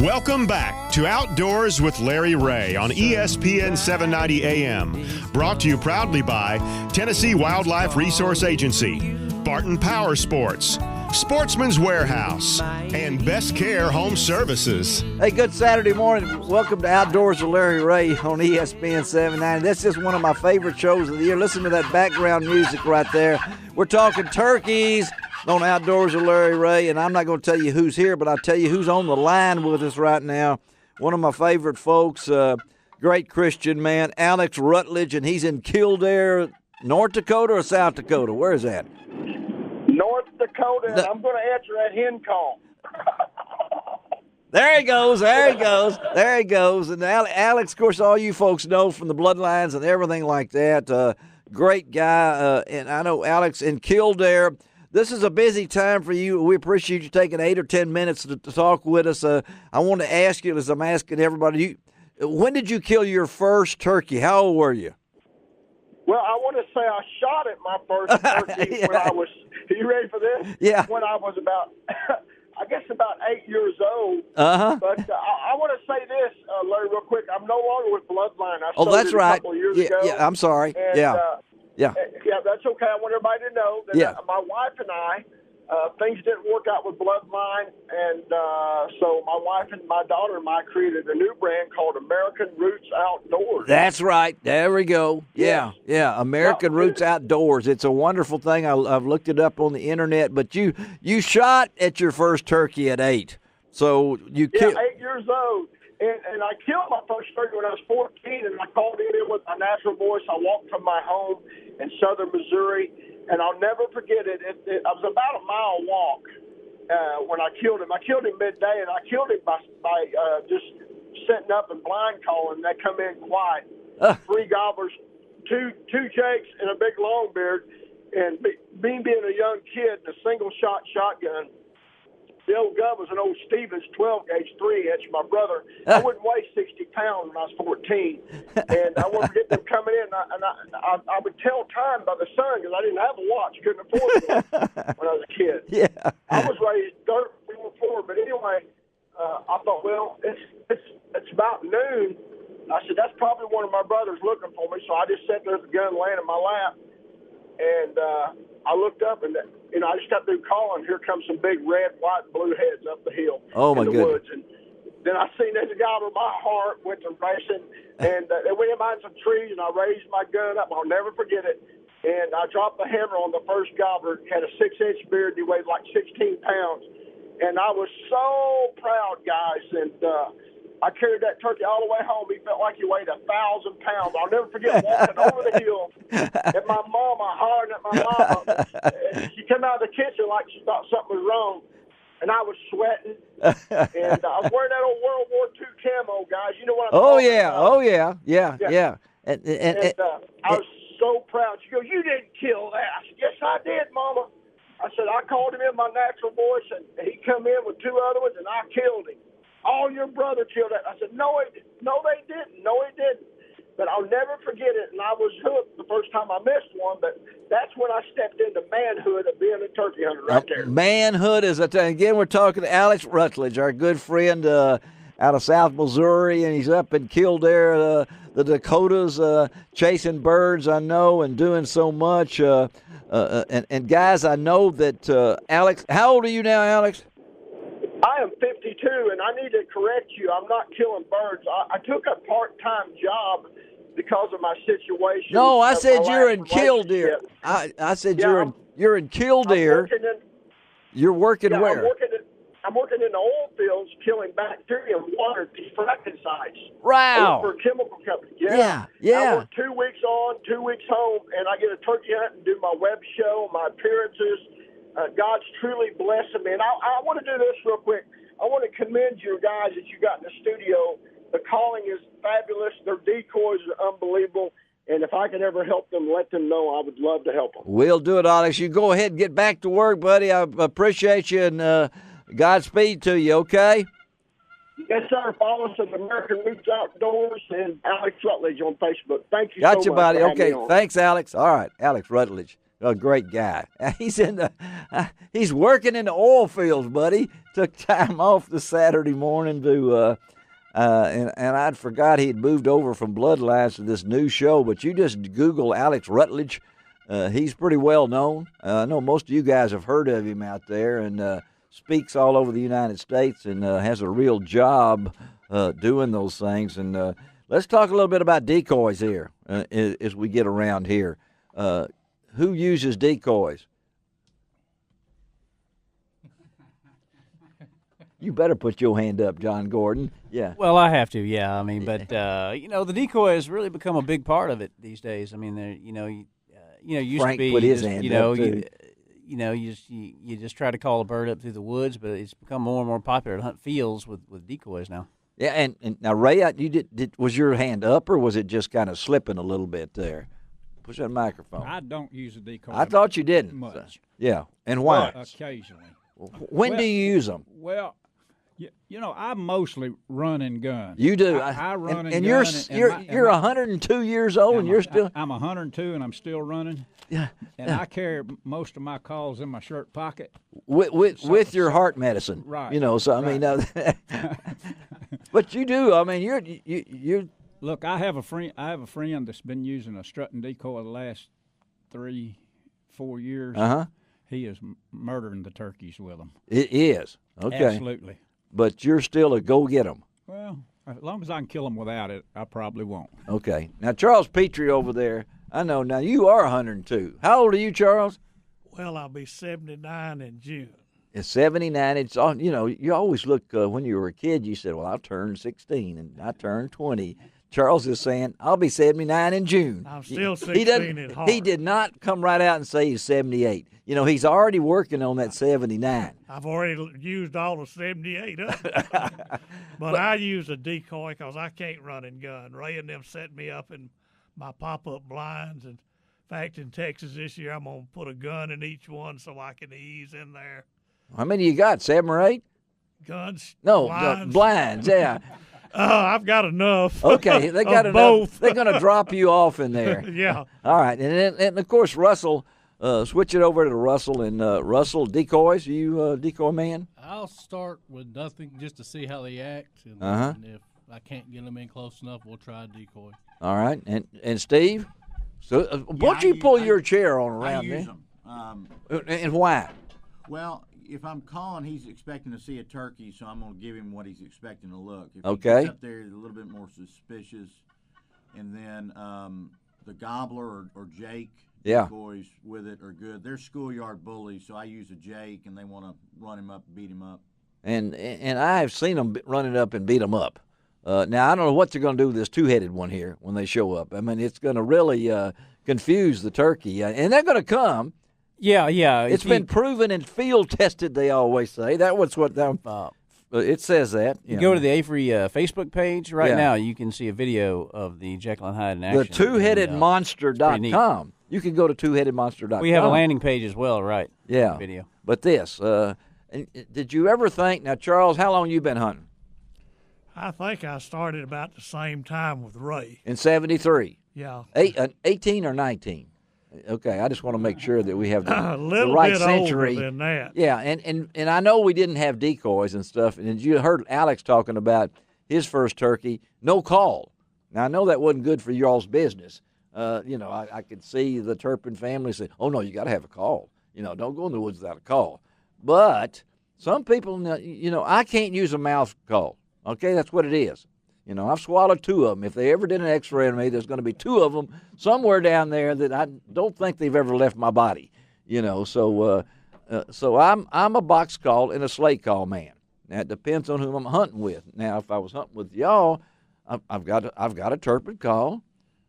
Welcome back to Outdoors with Larry Rea on ESPN 790 AM. Brought to you proudly by Tennessee Wildlife Resource Agency, Barton Power Sports, Sportsman's Warehouse, and Best Care Home Services. Hey, good Saturday morning. Welcome to Outdoors with Larry Rea on ESPN 790. This is one of my favorite shows of the year. Listen to that background music right there. We're talking turkeys on Outdoors with Larry Rea, and I'm not going to tell you who's here, but I'll tell you who's on the line with us right now. One of my favorite folks, great Christian man, Alex Rutledge, and he's in Kildare, North Dakota or South Dakota? Where is that? North Dakota, and I'm going to answer that hen call. There he goes, there he goes, there he goes. And Alex, of course, all you folks know from the bloodlines and everything like that. Great guy, and I know Alex in Kildare. This is a busy time for you. We appreciate you taking 8 or 10 minutes to talk with us. I want to ask you, as I'm asking everybody, when did you kill your first turkey? How old were you? Well, I want to say I shot at my first turkey when I was, are you ready for this? Yeah. When I was about, I guess about 8 years old. Uh-huh. But I want to say this, Larry, real quick. I'm no longer with Bloodline. I Oh, that's started right. a couple of years ago. Yeah, I'm sorry. And, yeah, yeah, that's okay. I want everybody to know that my wife and I, things didn't work out with Bloodline, and so my wife and my daughter and I created a new brand called American Roots Outdoors. That's right. There we go. Yeah, Yes. yeah. American Roots Outdoors. It's a wonderful thing. I've looked it up on the internet. But you shot at your first turkey at 8. So you killed. 8 years old. And I killed my first turkey when I was 14, and I called it in with my natural voice. I walked from my home in southern Missouri, and I'll never forget it. I was about a mile walk when I killed him. I killed him midday, and I killed him by just sitting up and blind calling. They come in quiet. 3 gobblers, two jakes, and a big long beard. And me being a young kid, the single-shot shotgun, the old gun was an old Stevens 12-gauge 3-inch. My brother, I wouldn't weigh 60 pounds when I was 14. And I wouldn't get them coming in. And I would tell time by the sun because I didn't have a watch. Couldn't afford one when I was a kid. Yeah. I was raised dirt before. But anyway, I thought, well, it's about noon. I said, that's probably one of my brothers looking for me. So I just sat there with the gun laying in my lap. And I looked up, and I just got through calling. Here comes some big red, white, and blue heads up the hill in the woods. And then I seen this guy with my heart went to racing, and they went behind some trees, and I raised my gun up. I'll never forget it. And I dropped the hammer on the first gobbler. He had a 6-inch beard. He weighed like 16 pounds. And I was so proud, guys. And I carried that turkey all the way home. He felt like he weighed 1,000 pounds. I'll never forget walking over the hill and my mama hollering at my mama. She came out of the kitchen like she thought something was wrong. And I was sweating. And I was wearing that old World War II camo, guys. You know what I'm talking about? Oh, yeah. And I was so proud. She goes, you didn't kill that. I said, yes, I did, Mama. I said, I called him in my natural voice, and he come in with 2 other ones, and I killed him. All your brother killed it. I said, no, they didn't. No, he didn't. But I'll never forget it, and I was hooked the first time I missed one, but that's when I stepped into manhood of being a turkey hunter right there. Manhood is a thing. Again, we're talking to Alex Rutledge, our good friend out of South Missouri, and he's up in Kildare, the Dakotas, chasing birds, I know, and doing so much. And guys, I know that Alex, how old are you now, Alex? I am 52, and I need to correct you. I'm not killing birds. I took a part-time job because of my situation. No, I said you're in Kildare. I said you're in Kildare. You're working where? I'm working in the oil fields, killing bacteria and water insecticides. Wow. For a chemical company. Yeah. I work 2 weeks on, 2 weeks home, and I get a turkey hunt and do my web show, my appearances. God's truly blessing me. And I want to do this real quick. I want to commend your guys that you got in the studio. The calling is fabulous. Their decoys are unbelievable. And if I can ever help them, let them know. I would love to help them. We'll do it, Alex. You go ahead and get back to work, buddy. I appreciate you, and Godspeed to you, okay? Yes, sir. Follow us at American Roots Outdoors and Alex Rutledge on Facebook. Thank you Got so you, much. buddy. For having Okay, me on. thanks, Alex. All right, Alex Rutledge. a great guy. He's working in the oil fields, buddy. Took time off the Saturday morning to, and I'd forgot he'd moved over from Bloodlines to this new show. But you just Google Alex Rutledge. He's pretty well known. I know most of you guys have heard of him out there, and speaks all over the United States, and has a real job doing those things. And let's talk a little bit about decoys here as we get around here. Who uses decoys? You better put your hand up, John Gordon. Yeah. Well, I have to, yeah. I mean, but the decoy has really become a big part of it these days. I mean, used Frank to be put his hand up too. You just try to call a bird up through the woods, but it's become more and more popular to hunt fields with decoys now. Yeah, and now Ray, was your hand up or was it just kind of slipping a little bit there? Push that microphone. I don't use a decoy. I thought you didn't. Much. Yeah, and why? Occasionally. When do you use them? Well, I mostly run and gun. You do. I run and and gun. You're 102 years old, and you're still. I'm 102, and I'm still running. Yeah. And I carry most of my calls in my shirt pocket. With your heart medicine. Right. So I mean, but you do. I mean, you. Look, I have a friend that's been using a strutting decoy the last 3-4 years. Uh-huh. He is murdering the turkeys with them. It is. Okay. Absolutely. But you're still a go get them. Well, as long as I can kill them without it, I probably won't. Okay. Now, Charles Petrie over there, I know. Now, you are 102. How old are you, Charles? Well, I'll be 79 in June. It's 79. It's all, you always look, when you were a kid, you said, well, I'll turn 16 and I turned 20. Charles is saying, I'll be 79 in June. I'm still 16 at heart. He did not come right out and say he's 78. He's already working on that 79. I've already used all the 78 up. but I use a decoy because I can't run and gun. Ray and them set me up in my pop-up blinds. And in fact, in Texas this year, I'm going to put a gun in each one so I can ease in there. How many you got, 7 or 8? Guns? No, blinds, blinds yeah. I've got enough. Okay, they got enough. Both. They're going to drop you off in there. Yeah. All right, and of course Russell. Switch it over to Russell and Russell decoys. Are you decoy man? I'll start with nothing just to see how they act, and, and if I can't get them in close enough, we'll try a decoy. All right, and Steve. So why don't you pull your chair on around I use there? them. And why? Well, if I'm calling, he's expecting to see a turkey, so I'm going to give him what he's expecting to look. If he gets up there, he's a little bit more suspicious. And then the gobbler or Jake decoys with it are good. They're schoolyard bullies, so I use a Jake, and they want to run him up, beat him up. And I've seen them run it up and beat them up. Now, I don't know what they're going to do with this two-headed one here when they show up. I mean, it's going to really confuse the turkey. And they're going to come. Yeah. It's been proven and field tested, they always say. That was what it says that. You go to the Avery Facebook page right now. You can see a video of the Jekyll and Hyde in action. The twoheadedmonster.com. You can go to twoheadedmonster.com. We have a landing page as well, right? Yeah. Video. But this, did you ever think, now, Charles, how long you been hunting? I think I started about the same time with Ray. In 73? Yeah. 18 or 19? Okay, I just want to make sure that we have the bit right older century. than that. Yeah, and I know we didn't have decoys and stuff, and you heard Alex talking about his first turkey, no call. Now, I know that wasn't good for y'all's business. I could see the Turpin family say, oh, no, you got to have a call. Don't go in the woods without a call. But some people, I can't use a mouth call. Okay, that's what it is. I've swallowed 2 of them. If they ever did an X-ray on me, there's going to be 2 of them somewhere down there that I don't think they've ever left my body. So I'm a box call and a slate call man. Now it depends on whom I'm hunting with. Now if I was hunting with y'all, I've got a Turpin call,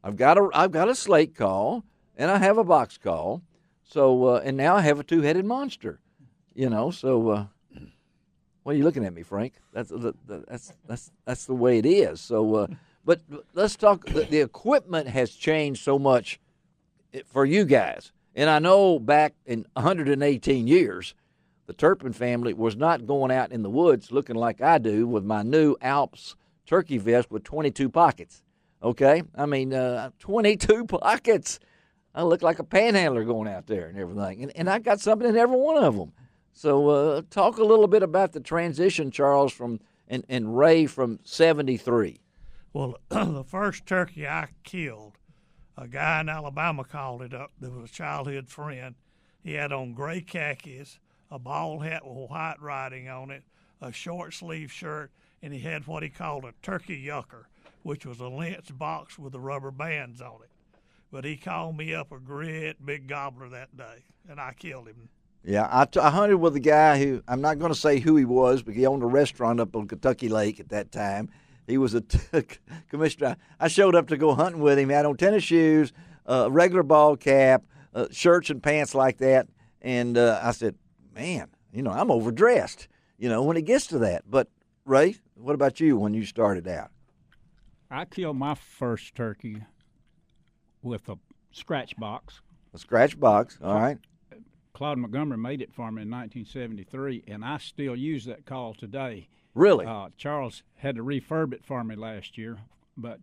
I've got a slate call, and I have a box call. So and now I have a two-headed monster. What are you looking at me, Frank? That's the way it is. So, but let's talk. The equipment has changed so much for you guys, and I know back in 118 years, the Turpin family was not going out in the woods looking like I do with my new Alps turkey vest with 22 pockets. Okay, I mean 22 pockets. I look like a panhandler going out there and everything. And I got something in every one of them. So talk a little bit about the transition, Charles, from and Ray from 73. Well, the first turkey I killed, a guy in Alabama called it up. There was a childhood friend. He had on gray khakis, a bald hat with white writing on it, a short sleeve shirt, and he had what he called a turkey yucker, which was a lynch box with the rubber bands on it. But he called me up a great big gobbler that day, and I killed him. Yeah, I hunted with a guy who, I'm not going to say who he was, but he owned a restaurant up on Kentucky Lake at that time. He was a commissioner. I showed up to go hunting with him. He had on tennis shoes, a regular ball cap, shirts and pants like that. And I said, man, I'm overdressed, when it gets to that. But, Ray, what about you when you started out? I killed my first turkey with a scratch box. A scratch box, all right. Claude Montgomery made it for me in 1973, and I still use that call today. Really? Charles had to refurb it for me last year, but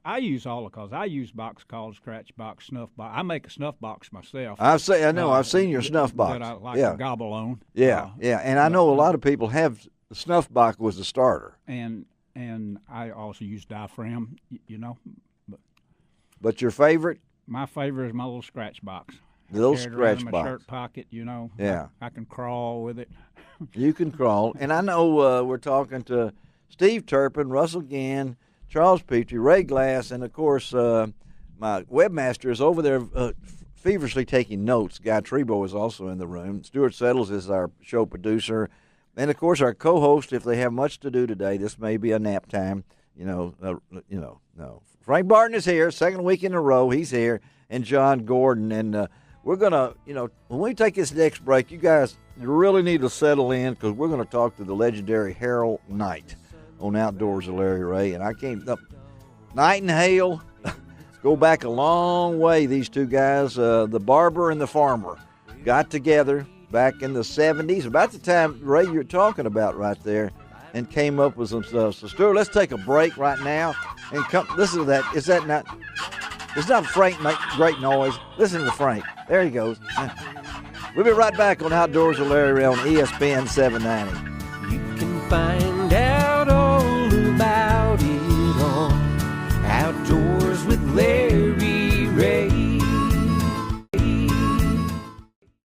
I use all the calls. I use box calls, scratch box, snuff box. I make a snuff box myself. I've seen your snuff box. That I like to gobble on. Yeah, and I know a lot of people have the snuff box was the starter. And I also use diaphragm, But your favorite? My favorite is my little scratch box. The little scratch in my box. Shirt pocket, Yeah. I can crawl with it. You can crawl. And I know we're talking to Steve Turpin, Russell Gann, Charles Petrie, Ray Glass, and, of course, my webmaster is over there feverishly taking notes. Guy Trebo is also in the room. Stuart Settles is our show producer. And, of course, our co-host, if they have much to do today, this may be a nap time. No. Frank Barton is here, second week in a row. He's here. And John Gordon. And we're going to, when we take this next break, you guys really need to settle in because we're going to talk to the legendary Harold Knight on Outdoors with Larry Rea. And I came up, Knight and Hale, go back a long way, these two guys. The barber and the farmer got together back in the 70s, about the time, Ray, you're talking about right there, and came up with some stuff. So, Stuart, let's take a break right now and come listen to that. Is that not... It's not Frank make great noise. Listen to Frank. There he goes. We'll be right back on Outdoors with Larry Rea on ESPN 790. You can find